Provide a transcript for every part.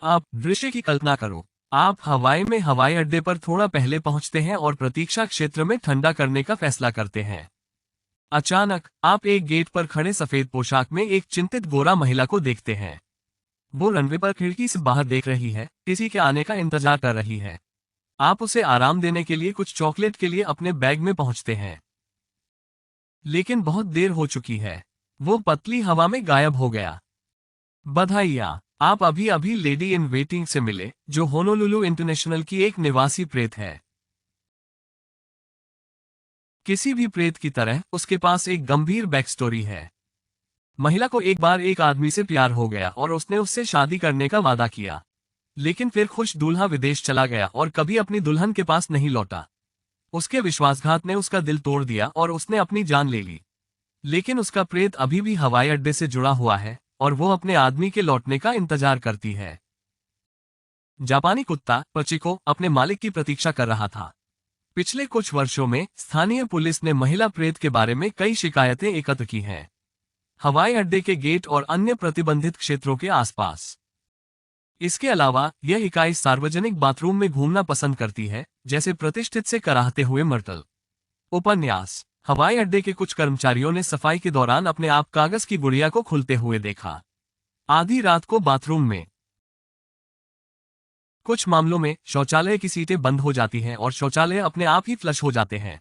आप दृश्य की कल्पना करो। आप हवाई में हवाई अड्डे पर थोड़ा पहले पहुंचते हैं और प्रतीक्षा क्षेत्र में ठंडा करने का फैसला करते हैं। अचानक आप एक गेट पर खड़े सफेद पोशाक में एक चिंतित गोरा महिला को देखते हैं। वो रनवे पर खिड़की से बाहर देख रही है, किसी के आने का इंतजार कर रही है। आप उसे आराम देने के लिए कुछ चॉकलेट के लिए अपने बैग में पहुंचते हैं, लेकिन बहुत देर हो चुकी है। वो पतली हवा में गायब हो गया। बधाइयाँ, आप अभी अभी लेडी इन वेटिंग से मिले, जो होनोलुलु इंटरनेशनल की एक निवासी प्रेत है। किसी भी प्रेत की तरह उसके पास एक गंभीर बैक स्टोरी है। महिला को एक बार एक आदमी से प्यार हो गया और उसने उससे शादी करने का वादा किया, लेकिन फिर खुश दूल्हा विदेश चला गया और कभी अपनी दुल्हन के पास नहीं लौटा। उसके विश्वासघात ने उसका दिल तोड़ दिया और उसने अपनी जान ले ली। लेकिन उसका प्रेत अभी भी हवाई अड्डे से जुड़ा हुआ है और वो अपने आदमी के लौटने का इंतजार करती है। जापानी कुत्ता पचिको अपने मालिक की प्रतीक्षा कर रहा था। पिछले कुछ वर्षों में स्थानीय पुलिस ने महिला प्रेत के बारे में कई शिकायतें एकत्र की हैं, हवाई अड्डे के गेट और अन्य प्रतिबंधित क्षेत्रों के आसपास। इसके अलावा यह इकाई सार्वजनिक बाथरूम में घूमना पसंद करती है, जैसे प्रतिष्ठित से कराहते हुए मर्टल। उपन्यास। हवाई अड्डे के कुछ कर्मचारियों ने सफाई के दौरान अपने आप कागज की गुड़िया को खुलते हुए देखा, आधी रात को बाथरूम में। कुछ मामलों में शौचालय की सीटें बंद हो जाती हैं और शौचालय अपने आप ही फ्लश हो जाते हैं।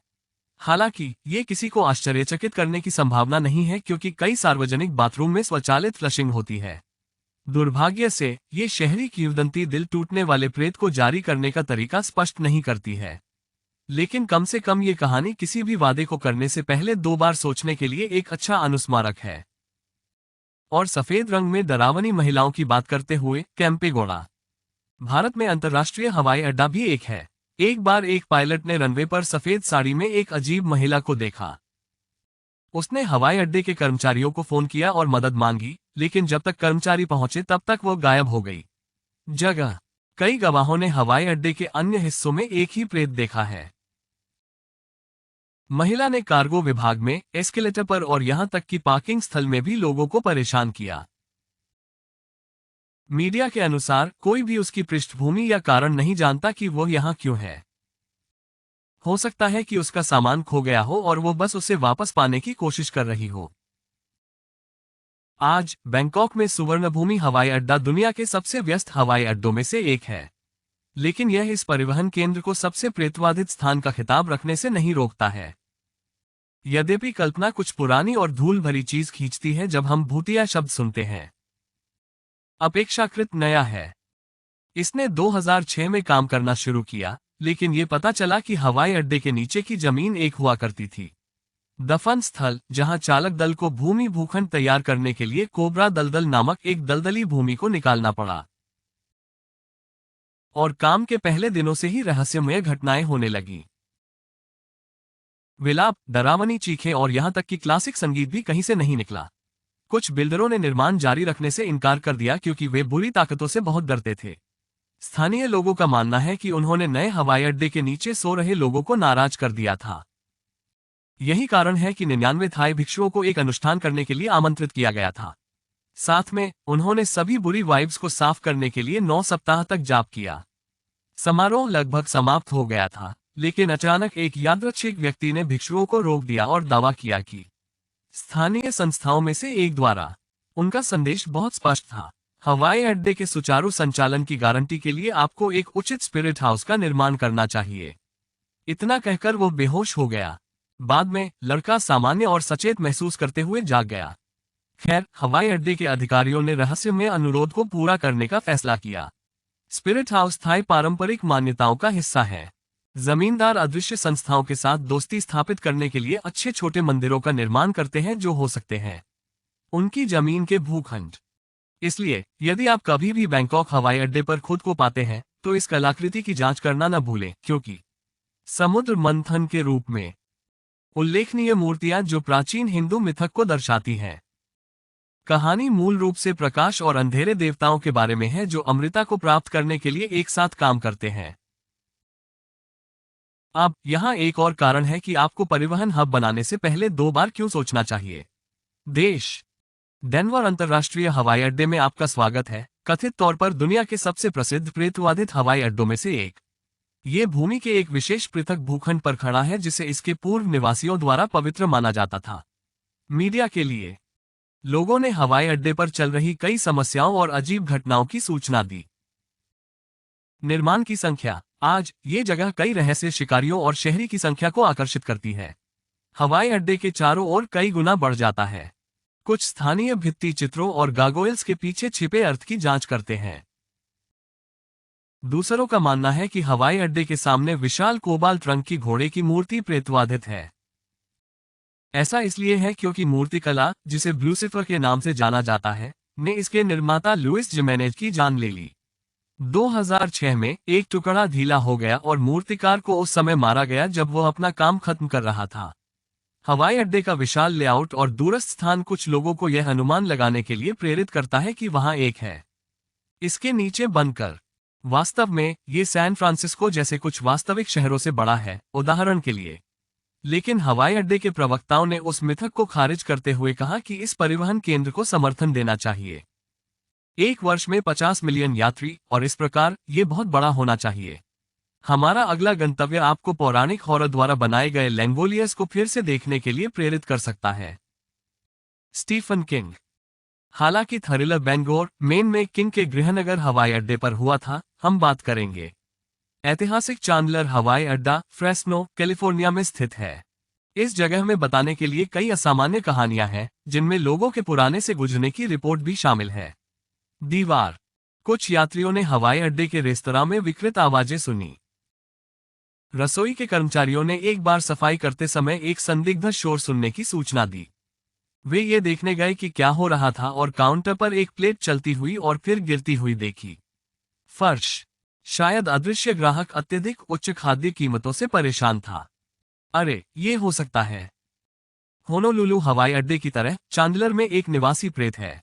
हालांकि ये किसी को आश्चर्यचकित करने की संभावना नहीं है, क्योंकि कई सार्वजनिक बाथरूम में स्वचालित फ्लशिंग होती है। दुर्भाग्य से ये शहरी किंवदंती दिल टूटने वाले प्रेत को जारी करने का तरीका स्पष्ट नहीं करती है, लेकिन कम से कम ये कहानी किसी भी वादे को करने से पहले 2 बार सोचने के लिए एक अच्छा अनुस्मारक है। और सफेद रंग में डरावनी महिलाओं की बात करते हुए, कैंपेगौड़ा। भारत में अंतर्राष्ट्रीय हवाई अड्डा भी एक है। एक बार एक पायलट ने रनवे पर सफेद साड़ी में एक अजीब महिला को देखा। उसने हवाई अड्डे के कर्मचारियों को फोन किया और मदद मांगी, लेकिन जब तक कर्मचारी पहुंचे तब तक वो गायब हो गई। जगह। कई गवाहों ने हवाई अड्डे के अन्य हिस्सों में एक ही प्रेत देखा है। महिला ने कार्गो विभाग में, एस्केलेटर पर और यहां तक कि पार्किंग स्थल में भी लोगों को परेशान किया। मीडिया के अनुसार कोई भी उसकी पृष्ठभूमि या कारण नहीं जानता कि वो यहां क्यों है। हो सकता है कि उसका सामान खो गया हो और वो बस उसे वापस पाने की कोशिश कर रही हो। आज बैंकॉक में सुवर्णभूमि हवाई अड्डा दुनिया के सबसे व्यस्त हवाई अड्डों में से एक है, लेकिन यह इस परिवहन केंद्र को सबसे प्रेतवाधित स्थान का खिताब रखने से नहीं रोकता है। यद्यपि कल्पना कुछ पुरानी और धूल भरी चीज खींचती है जब हम भूतिया शब्द सुनते हैं। अपेक्षाकृत नया है। इसने 2006 में काम करना शुरू किया, लेकिन ये पता चला कि हवाई अड्डे के नीचे की जमीन एक हुआ करती थी दफन स्थल, जहां चालक दल को भूमि भूखंड तैयार करने के लिए कोबरा दलदल नामक एक दलदली भूमि को निकालना पड़ा। और काम के पहले दिनों से ही रहस्यमय घटनाएं होने लगी। विलाप, डरावनी चीखें और यहां तक कि क्लासिक संगीत भी कहीं से नहीं निकला। कुछ बिल्डरों ने निर्माण जारी रखने से इनकार कर दिया क्योंकि वे बुरी ताकतों से बहुत डरते थे। स्थानीय लोगों का मानना है कि उन्होंने नए हवाई अड्डे के नीचे सो रहे लोगों को नाराज कर दिया था। यही कारण है कि 99 थाई भिक्षुओं को एक अनुष्ठान करने के लिए आमंत्रित किया गया था। साथ में उन्होंने सभी बुरी वाइब्स को साफ करने के लिए 9 सप्ताह तक जाप किया। समारोह लगभग समाप्त हो गया था, लेकिन अचानक एक यादृच्छिक व्यक्ति ने भिक्षुओं को रोक दिया और दावा किया कि स्थानीय संस्थाओं में से एक द्वारा। उनका संदेश बहुत स्पष्ट था। हवाई अड्डे के सुचारू संचालन की गारंटी के लिए आपको एक उचित स्पिरिट हाउस का निर्माण करना चाहिए। इतना कहकर वो बेहोश हो गया। बाद में लड़का सामान्य और सचेत महसूस करते हुए जाग गया। खैर, हवाई अड्डे के अधिकारियों ने रहस्यमय अनुरोध को पूरा करने का फैसला किया। स्पिरिट हाउस थाई पारंपरिक मान्यताओं का हिस्सा है। जमींदार अदृश्य संस्थाओं के साथ दोस्ती स्थापित करने के लिए अच्छे छोटे मंदिरों का निर्माण करते हैं जो हो सकते हैं उनकी जमीन के भूखंड। इसलिए यदि आप कभी भी बैंकॉक हवाई अड्डे पर खुद को पाते हैं तो इस कलाकृति की जांच करना न भूलें, क्योंकि समुद्र मंथन के रूप में उल्लेखनीय मूर्तियां जो प्राचीन हिंदू मिथक को दर्शाती हैं। कहानी मूल रूप से प्रकाश और अंधेरे देवताओं के बारे में है जो अमृता को प्राप्त करने के लिए एक साथ काम करते हैं। अब यहाँ एक और कारण है कि आपको परिवहन हब बनाने से पहले 2 बार क्यों सोचना चाहिए। देश। डेनवर अंतर्राष्ट्रीय हवाई अड्डे में आपका स्वागत है, कथित तौर पर दुनिया के सबसे प्रसिद्ध प्रेतवादित हवाई अड्डों में से एक। ये भूमि के एक विशेष पृथक भूखंड पर खड़ा है जिसे इसके पूर्व निवासियों द्वारा पवित्र माना जाता था। मीडिया के लिए लोगों ने हवाई अड्डे पर चल रही कई समस्याओं और अजीब घटनाओं की सूचना दी। निर्माण की संख्या। आज ये जगह कई रहस्य शिकारियों और शहरी की संख्या को आकर्षित करती है। हवाई अड्डे के चारों ओर कई गुना बढ़ जाता है। कुछ स्थानीय भित्ति चित्रों और गार्गोयल्स के पीछे छिपे अर्थ की जांच करते हैं। दूसरों का मानना है कि हवाई अड्डे के सामने विशाल कोबाल्ट रंग की घोड़े की मूर्ति प्रेतवाधित है। ऐसा इसलिए है क्योंकि मूर्तिकला, जिसे ब्लूसिफर के नाम से जाना जाता है, ने इसके निर्माता लुइस जिमेनेज की जान ले ली। 2006 में एक टुकड़ा ढीला हो गया और मूर्तिकार को उस समय मारा गया जब वो अपना काम खत्म कर रहा था। हवाई अड्डे का विशाल लेआउट और दूरस्थ स्थान कुछ लोगों को यह अनुमान लगाने के लिए प्रेरित करता है कि वहां एक है इसके नीचे बनकर। वास्तव में ये सैन फ्रांसिस्को जैसे कुछ वास्तविक शहरों से बड़ा है, उदाहरण के लिए। लेकिन हवाई अड्डे के प्रवक्ताओं ने उस मिथक को खारिज करते हुए कहा कि इस परिवहन केंद्र को समर्थन देना चाहिए। एक वर्ष में 50 मिलियन यात्री, और इस प्रकार ये बहुत बड़ा होना चाहिए। हमारा अगला गंतव्य आपको पौराणिक हॉरर द्वारा बनाए गए लैंगोलियस को फिर से देखने के लिए प्रेरित कर सकता है। Stephen King. हालांकि थ्रिलर बेंगोर, मेन में किंग के गृहनगर हवाई अड्डे पर हुआ था, हम बात करेंगे। ऐतिहासिक चांदलर हवाई अड्डा फ्रेस्नो, कैलिफोर्निया में स्थित है। इस जगह में बताने के लिए कई असामान्य कहानियां हैं, जिनमें लोगों के पुराने से गुजरने की रिपोर्ट भी शामिल है। दीवार। कुछ यात्रियों ने हवाई अड्डे के रेस्तरां में विकृत आवाजें सुनी। रसोई के कर्मचारियों ने एक बार सफाई करते समय एक संदिग्ध शोर सुनने की सूचना दी। वे ये देखने गए कि क्या हो रहा था और काउंटर पर एक प्लेट चलती हुई और फिर गिरती हुई देखी। फर्श। शायद अदृश्य ग्राहक अत्यधिक उच्च खाद्य कीमतों से परेशान था। अरे, ये हो सकता है। होनोलुलु हवाई अड्डे की तरह चांदलर में एक निवासी प्रेत है।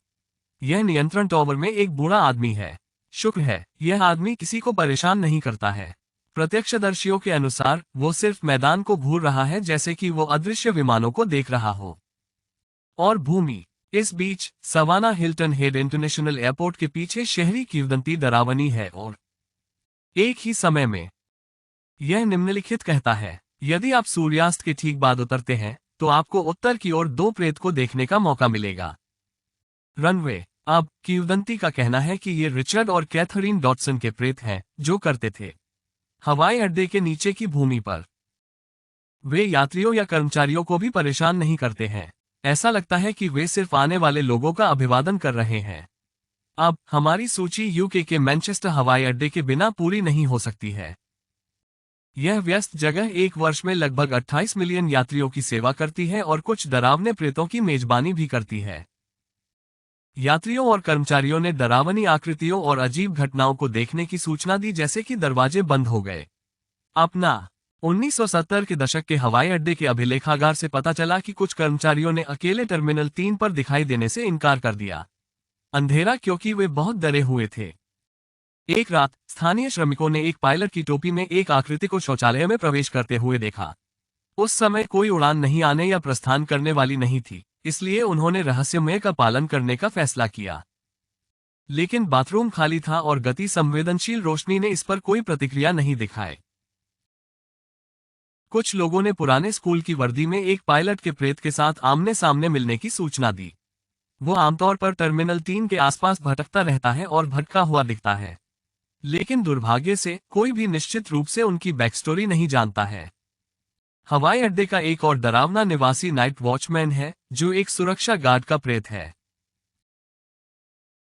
यह नियंत्रण टावर में एक बूढ़ा आदमी है। शुक्र है, यह आदमी किसी को परेशान नहीं करता है। प्रत्यक्षदर्शियों के अनुसार वो सिर्फ मैदान को घूर रहा है, जैसे कि वो अदृश्य विमानों को देख रहा हो। और भूमि। इस बीच Savannah Hilton Head International Airport के पीछे शहरी किंवदंती डरावनी है और एक ही समय में यह निम्नलिखित कहता है, यदि आप सूर्यास्त के ठीक बाद उतरते हैं तो आपको उत्तर की ओर दो प्रेत को देखने का मौका मिलेगा। रनवे। अब किंवदंती का कहना है कि ये रिचर्ड और कैथरीन डॉटसन के प्रेत हैं, जो करते थे हवाई अड्डे के नीचे की भूमि पर। वे यात्रियों या कर्मचारियों को भी परेशान नहीं करते हैं। ऐसा लगता है कि वे सिर्फ आने वाले लोगों का अभिवादन कर रहे हैं। अब हमारी सूची यूके के मैनचेस्टर हवाई अड्डे के बिना पूरी नहीं हो सकती है। यह व्यस्त जगह एक वर्ष में लगभग 28 मिलियन यात्रियों की सेवा करती है और कुछ डरावने प्रेतों की मेजबानी भी करती है। यात्रियों और कर्मचारियों ने डरावनी आकृतियों और अजीब घटनाओं को देखने की सूचना दी, जैसे कि दरवाजे बंद हो गए। अपना 1970 के दशक के हवाई अड्डे के अभिलेखागार से पता चला कि कुछ कर्मचारियों ने अकेले टर्मिनल 3 पर दिखाई देने से इनकार कर दिया। अंधेरा, क्योंकि वे बहुत डरे हुए थे। एक रात स्थानीय श्रमिकों ने एक पायलट की टोपी में एक आकृति को शौचालय में प्रवेश करते हुए देखा। उस समय कोई उड़ान नहीं आने या प्रस्थान करने वाली नहीं थी, इसलिए उन्होंने रहस्यमय का पालन करने का फैसला किया। लेकिन बाथरूम खाली था और गति संवेदनशील रोशनी ने इस पर कोई प्रतिक्रिया नहीं दिखाई। कुछ लोगों ने पुराने स्कूल की वर्दी में एक पायलट के प्रेत के साथ आमने सामने मिलने की सूचना दी। वो आमतौर पर टर्मिनल 3 के आसपास भटकता रहता है और भटका हुआ दिखता है। लेकिन दुर्भाग्य से कोई भी निश्चित रूप से उनकी बैकस्टोरी नहीं जानता है। हवाई अड्डे का एक और डरावना निवासी नाइट वॉचमैन है, जो एक सुरक्षा गार्ड का प्रेत है।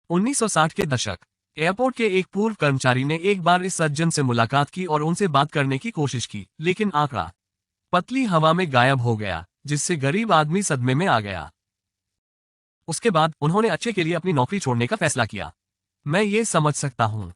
1960 के दशक। एयरपोर्ट के एक पूर्व कर्मचारी ने एक बार इस सज्जन से मुलाकात की और उनसे बात करने की कोशिश की, लेकिन आंकड़ा पतली हवा में गायब हो गया, जिससे गरीब आदमी सदमे में आ गया। उसके बाद उन्होंने अच्छे के लिए अपनी नौकरी छोड़ने का फैसला किया। मैं ये समझ सकता हूँ।